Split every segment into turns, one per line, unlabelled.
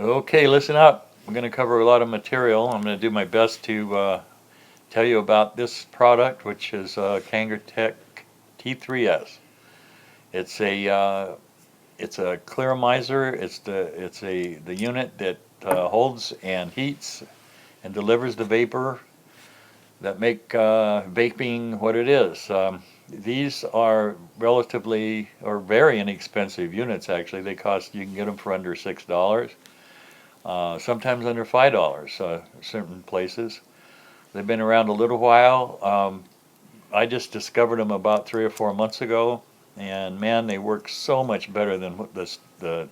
Okay, listen up. I'm going to cover a lot of material. I'm going to do my best to tell you about this product, which is Kangertech T3S. It's a clearomizer. It's the unit that holds and heats and delivers the vapor that make vaping what it is. These are relatively or very inexpensive units. Actually, you can get them for under $6. Sometimes under $5, certain places. They've been around a little while. I just discovered them about 3 or 4 months ago, and man, they work so much better than the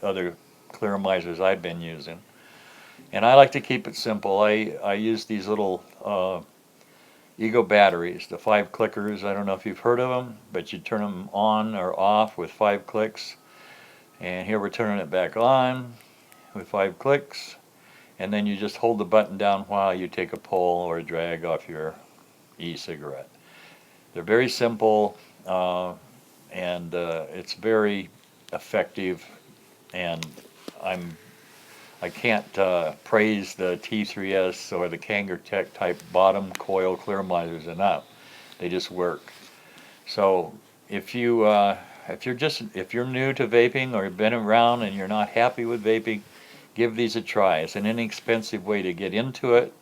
other clearomisers I've been using. And I like to keep it simple. I use these little Ego batteries, the 5 clickers. I don't know if you've heard of them, but you turn them on or off with 5 clicks. And here we're turning it back on with 5 clicks. And then you just hold the button down while you take a pull or a drag off your e-cigarette. They're very simple, and it's very effective, and I can't praise the T3S or the Kangertech type bottom coil clearomisers enough. They just work. So if you're new to vaping or you've been around and you're not happy with vaping, give these a try. It's an inexpensive way to get into it.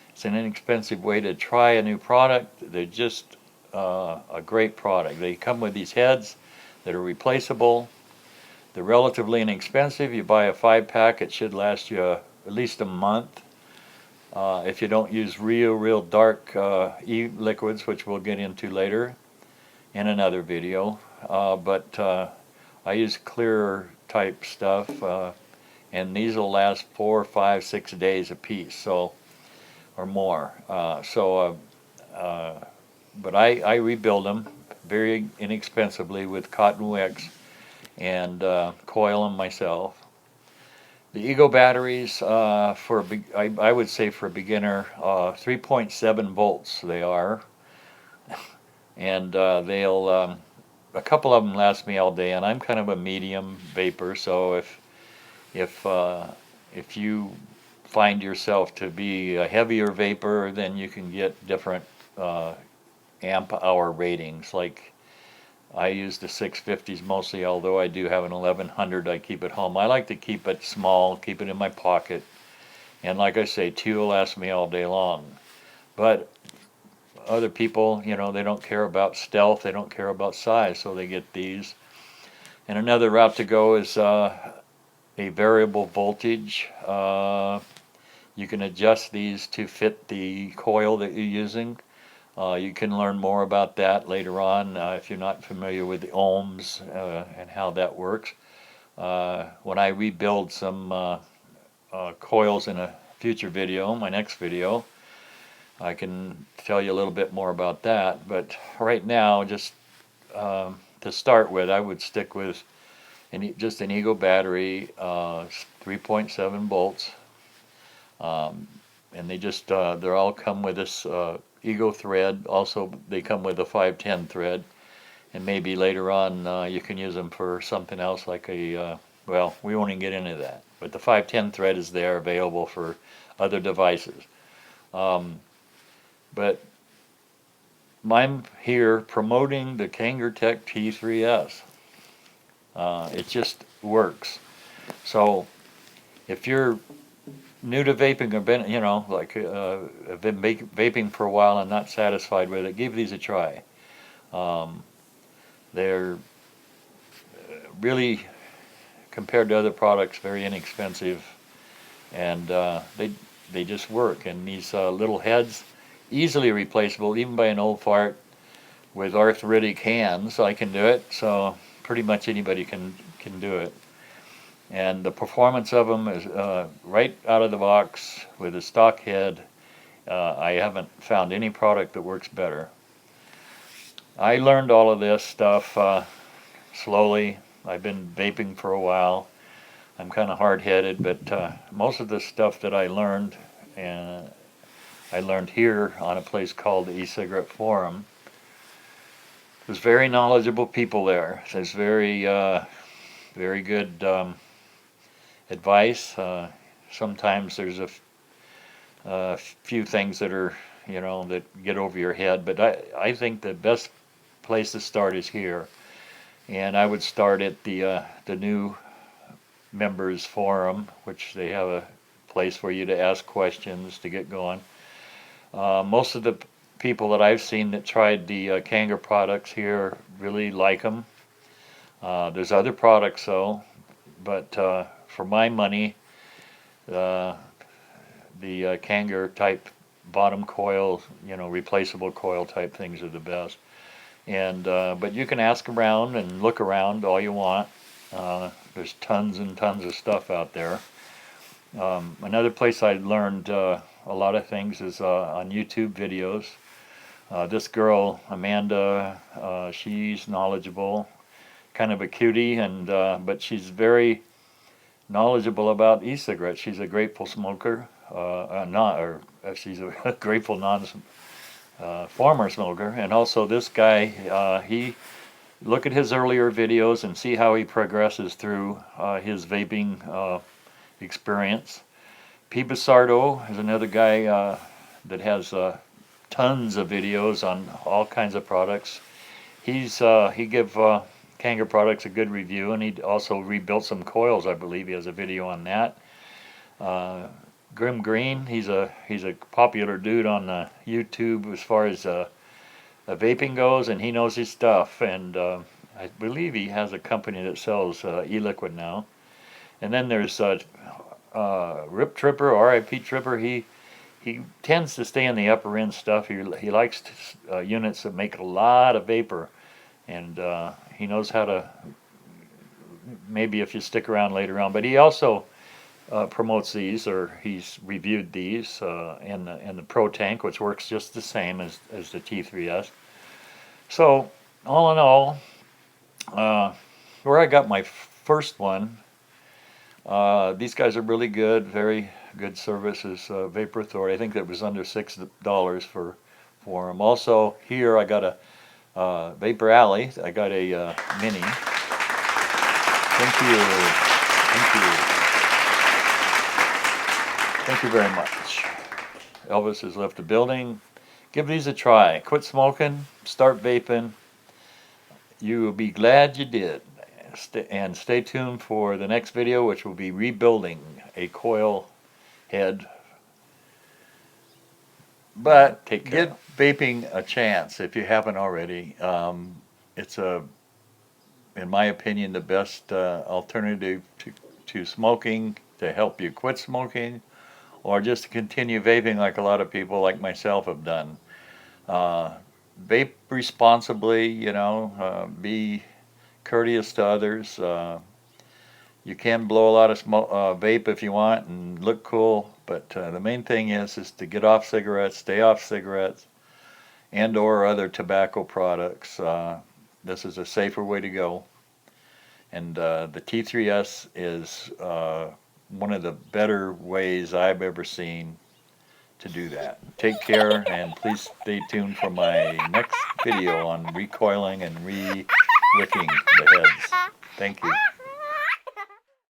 It's an inexpensive way to try a new product. They're just a great product. They come with these heads that are replaceable. They're relatively inexpensive. You buy a 5-pack, it should last you at least a month. If you don't use real dark e-liquids, which we'll get into later in another video. But I use clearer type stuff. And these will last 4, 5, 6 days a piece, so or more. But I rebuild them very inexpensively with cotton wicks and coil them myself. The Ego batteries, I would say for a beginner, 3.7 volts they are, and a couple of them last me all day, and I'm kind of a medium vapor, so if you find yourself to be a heavier vapor, then you can get different amp hour ratings. Like I use the 650s mostly, although I do have an 1100 I keep at home. I like to keep it small, keep it in my pocket, and like I say, 2 will last me all day long. But other people, they don't care about stealth, they don't care about size, so they get these. And another route to go is a variable voltage. You can adjust these to fit the coil that you're using. You can learn more about that later on if you're not familiar with the ohms and how that works. When I rebuild some coils in a future video, my next video, I can tell you a little bit more about that. But right now, just to start with, I would stick with just an Ego battery, 3.7 volts, and they're all come with this Ego thread. Also, they come with a 510 thread, and maybe later on you can use them for something else like well, we won't even get into that. But the 510 thread is there, available for other devices. But I'm here promoting the Kangertech T3S. It just works. So if you're new to vaping or been, have been vaping for a while and not satisfied with it, give these a try. They're really, compared to other products, very inexpensive, and they just work. And these little heads, easily replaceable, even by an old fart with arthritic hands. I can do it, so pretty much anybody can do it. And the performance of them is right out of the box with a stock head. I haven't found any product that works better. I learned all of this stuff slowly. I've been vaping for a while. I'm kind of hard-headed, but most of the stuff that I learned here on a place called the E-Cigarette Forum. There's very knowledgeable people there. There's very good advice. Sometimes there's a few things that are, you know, that get over your head, but I think the best place to start is here. And I would start at the new members forum, which they have a place for you to ask questions to get going. Most of the people that I've seen that tried the Kanger products here really like them. There's other products though, but for my money, the Kanger type bottom coil, you know, replaceable coil type things are the best. And but you can ask around and look around all you want. There's tons and tons of stuff out there. Another place I learned a lot of things is on YouTube videos. This girl, Amanda, she's knowledgeable, kind of a cutie, and but she's very knowledgeable about e-cigarettes. She's a grateful smoker, she's a grateful former smoker. And also this guy, he look at his earlier videos and see how he progresses through his vaping experience. P. Basardo is another guy that has tons of videos on all kinds of products. He give Kanger products a good review, and he also rebuilt some coils. I believe he has a video on that. Grim Green, he's a popular dude on YouTube as far as vaping goes, and he knows his stuff. And I believe he has a company that sells e-liquid now. And then there's Rip Tripper, R.I.P. Tripper. He tends to stay in the upper end stuff. He likes units that make a lot of vapor, and he knows how to, maybe if you stick around later on. But he also promotes these, or he's reviewed these in the Pro Tank, which works just the same as the T3S. So all in all, where I got my first one, these guys are really good, very good services. Vapor Authority, I think that was under $6 for them. Also here I got a Vapor Alley. I got a mini. Thank you. Thank you. Thank you very much. Elvis has left the building. Give these a try. Quit smoking, start vaping. You will be glad you did. And stay tuned for the next video, which will be rebuilding a coil head. But give vaping a chance if you haven't already. It's in my opinion, the best alternative to smoking, to help you quit smoking, or just to continue vaping like a lot of people like myself have done. Vape responsibly, you know, be courteous to others. You can blow a lot of vape if you want and look cool, but the main thing is to get off cigarettes, stay off cigarettes, and or other tobacco products. This is a safer way to go. And the T3S is one of the better ways I've ever seen to do that. Take care, and please stay tuned for my next video on recoiling and re-wicking the heads. Thank you.